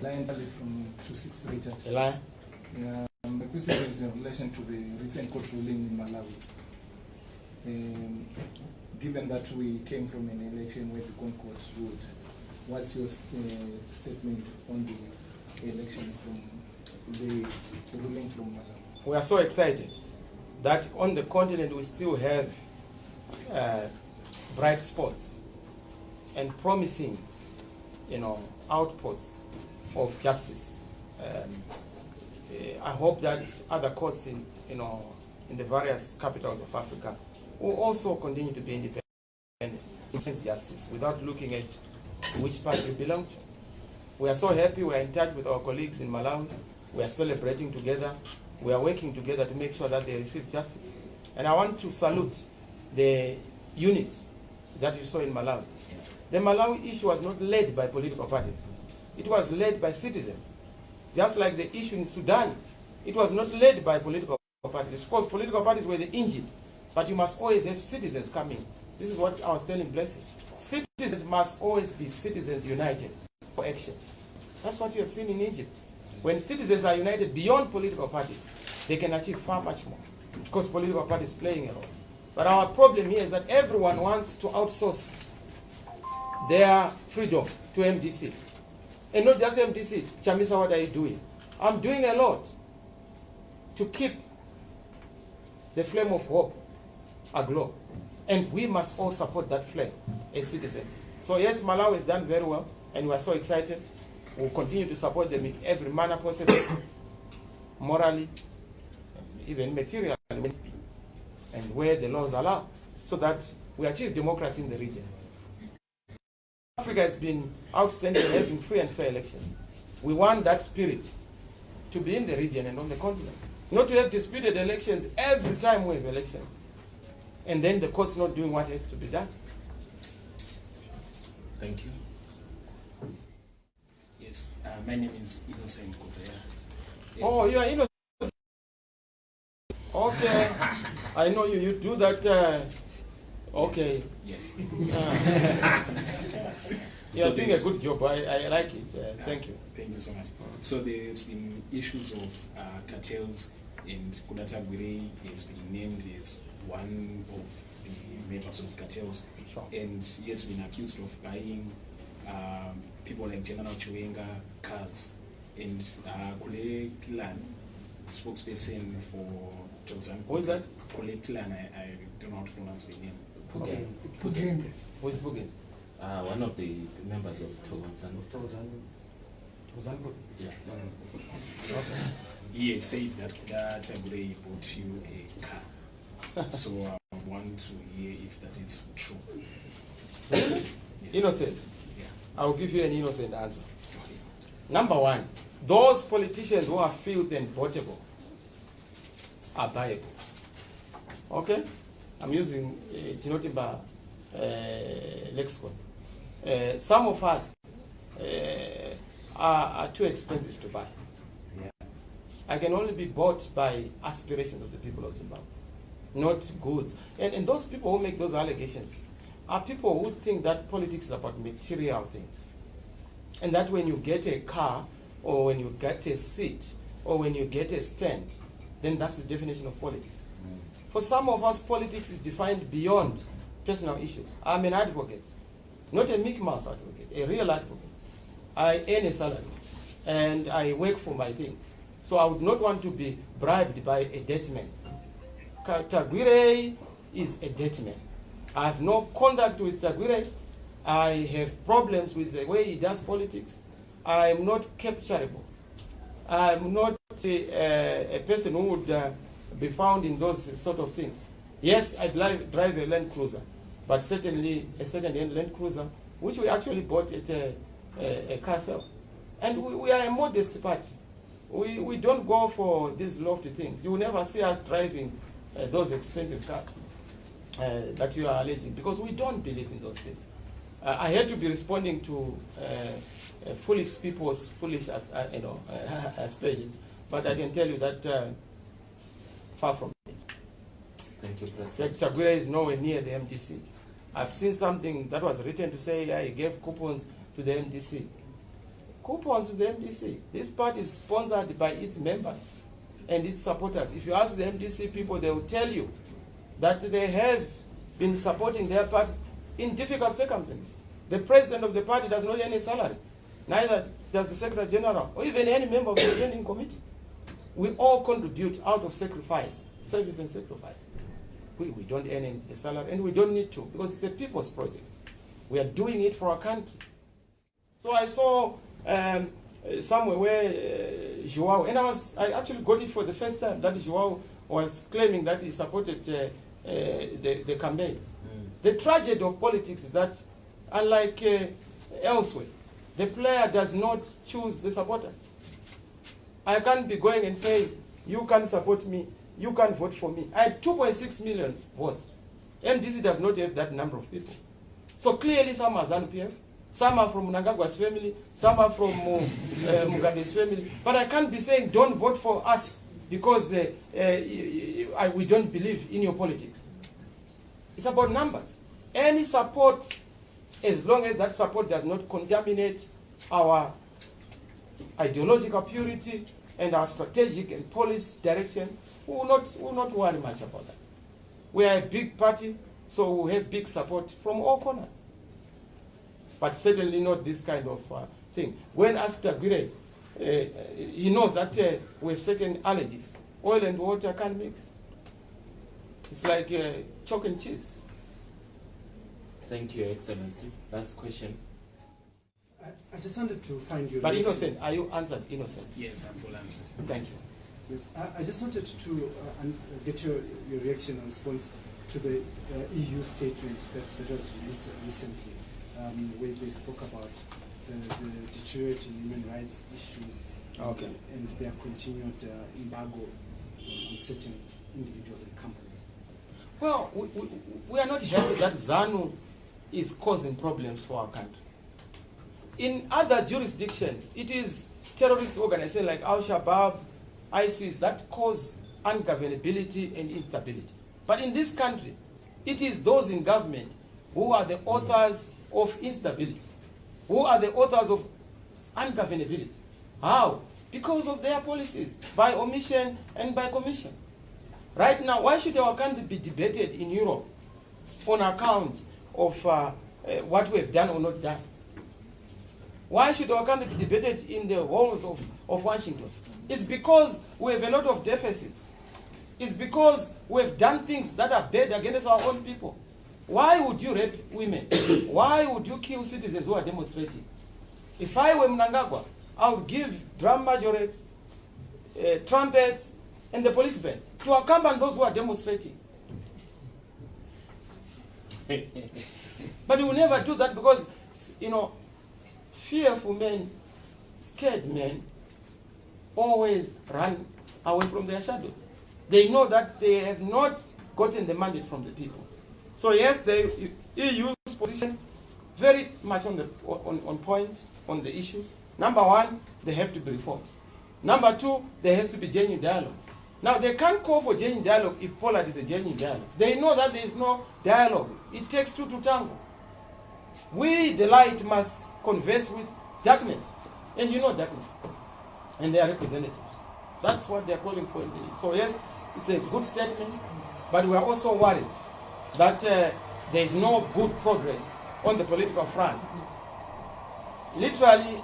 Lion Valley from 263 Church. Eli? Yeah, the question is in relation to the recent court ruling in Malawi. Given that we came from an election where the court ruled, what's your statement on the election from the ruling from Malawi? We are so excited that on the continent we still have bright spots and promising, outposts of justice. I hope that other courts in the various capitals of Africa will also continue to be independent in justice without looking at which party you belong to. We are so happy. We are in touch with our colleagues in Malawi. We are celebrating together. We are working together to make sure that they receive justice. And I want to salute the unit that you saw in Malawi. The Malawi issue was not led by political parties. It was led by citizens. Just like the issue in Sudan, it was not led by political parties. Of course, political parties were the engine, but you must always have citizens coming. This is what I was telling Blessing. Citizens must always be citizens united for action. That's what you have seen in Egypt. When citizens are united beyond political parties, they can achieve far much more. Of course, political parties playing a role. But our problem here is that everyone wants to outsource their freedom to MDC. And not just MDC. Chamisa, what are you doing? I'm doing a lot to keep the flame of hope aglow. And we must all support that flame as citizens. So yes, Malawi has done very well, and we are so excited. We'll continue to support them in every manner possible, morally, even materially, and where the laws allow, so that we achieve democracy in the region. Africa has been outstanding in having free and fair elections. We want that spirit to be in the region and on the continent. Not to have disputed elections every time we have elections, and then the court's not doing what has to be done. Thank you. Yes, my name is Innocent Kovea. Oh, you are innocent. Okay, I know you. You do that. Okay. Yes. You are doing a good job. I like it. Thank you. Thank you so much. So there's been issues of cartels, and Tagwirei has been named as one of the members of cartels, Sure. and he has been accused of buying people like General Chiwenga cars, and Kule Kilan, spokesperson for Tanzania. Who is that? Kule Kilan, I don't know how to pronounce the name. Pugen. Who is Pugen? One of the members of Tanzania. Yeah. He had said that Tagwirei bought you a car. So I want to hear if that is true. Yes. Innocent? Yeah. I will give you an innocent answer. Number one, those politicians who are filthy and votable are buyable. Okay? I'm using Chinotimba lexicon. Some of us are too expensive to buy. Yeah. I can only be bought by aspirations of the people of Zimbabwe, not goods. And those people who make those allegations are people who think that politics is about material things. And that when you get a car, or when you get a seat, or when you get a stand, then that's the definition of politics. For some of us, politics is defined beyond personal issues. I'm an advocate, not a Mickey Mouse advocate, a real advocate. I earn a salary, and I work for my things. So I would not want to be bribed by a debt man. Tagwirei is a debt man. I have no contact with Tagwirei. I have problems with the way he does politics. I am not capturable. I am not a person who would be found in those sort of things. Yes, I drive a Land Cruiser, but certainly a second-hand Land Cruiser, which we actually bought at a car sale. And we are a modest party. We don't go for these lofty things. You will never see us driving those expensive cars that you are alleging, because we don't believe in those things. I had to be responding to foolish people's foolish aspersions, but I can tell you that far from it. Thank you, President. Tagwirei is nowhere near the MDC. I've seen something that was written to say he gave coupons to the MDC. coupons to the MDC. This party is sponsored by its members and its supporters. If you ask the MDC people, they will tell you that they have been supporting their party in difficult circumstances. The president of the party does not earn any salary. Neither does the Secretary General or even any member of the standing committee. We all contribute out of sacrifice, service and sacrifice. We don't earn a salary, and we don't need to, because it's a people's project. We are doing it for our country. So I saw somewhere where Zhuwao, and I actually got it for the first time, that Zhuwao was claiming that he supported the campaign. The tragedy of politics is that, unlike elsewhere, the player does not choose the supporters. I can't be going and saying, you can't support me, you can't vote for me. I had 2.6 million votes. MDC does not have that number of people. So clearly some are ZANU-PF, some are from Mnangagwa's family, some are from Mugabe's family. But I can't be saying, don't vote for us because we don't believe in your politics. It's about numbers. Any support, as long as that support does not contaminate our ideological purity and our strategic and policy direction, we will not worry much about that. We are a big party, so we have big support from all corners. But certainly not this kind of thing. When asked Tagwirei, he knows that we have certain allergies. Oil and water can't mix. It's like chalk and cheese. Thank you, Your Excellency. Last question. I just wanted to find your... But Innocent, are you answered, Innocent? Yes, I'm full answered. Thank you. Yes, I just wanted to get your reaction and response to the EU statement that was released recently, where they spoke about the deteriorating human rights issues and their continued embargo on certain individuals and companies. Well, we are not happy that ZANU is causing problems for our country. In other jurisdictions, it is terrorist organizations like Al-Shabaab, ISIS that cause ungovernability and instability. But in this country, it is those in government who are the authors of instability, who are the authors of ungovernability. How? Because of their policies, by omission and by commission. Right now, why should our country be debated in Europe on account of what we have done or not done? Why should our country be debated in the halls of Washington? It's because we have a lot of deficits. It's because we have done things that are bad against our own people. Why would you rape women? Why would you kill citizens who are demonstrating? If I were Mnangagwa, I would give drum majorettes, trumpets, and the police band to accompany those who are demonstrating. But we will never do that because, fearful men, scared men, always run away from their shadows. They know that they have not gotten the mandate from the people. So yes, the EU's position very much on point on the issues. Number one, there have to be reforms. Number two, there has to be genuine dialogue. Now, they can't call for genuine dialogue if Poland is a genuine dialogue. They know that there is no dialogue. It takes two to tango. We, the light, must converse with darkness. And you know darkness. And they are representatives. That's what they are calling for. So yes, it's a good statement, but we are also worried that there is no good progress on the political front. Literally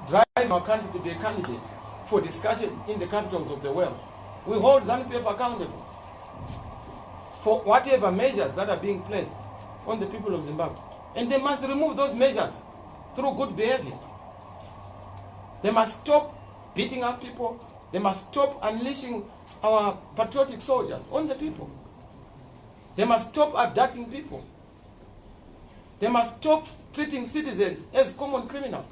driving our country to be a candidate for discussion in the capitals of the world. We hold ZANU-PF accountable for whatever measures that are being placed on the people of Zimbabwe. And they must remove those measures through good behavior. They must stop beating up people. They must stop unleashing our patriotic soldiers on the people. They must stop abducting people. They must stop treating citizens as common criminals.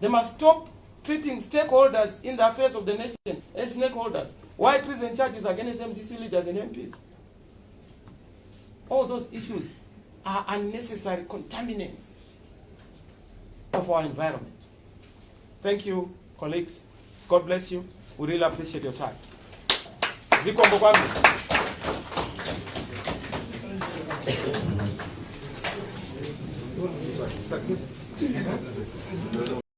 They must stop treating stakeholders in the affairs of the nation as stakeholders. Why treason charges against MDC leaders and MPs? All those issues are unnecessary contaminants of our environment. Thank you, colleagues. God bless you. We really appreciate your time. Zikombo kwami. Success.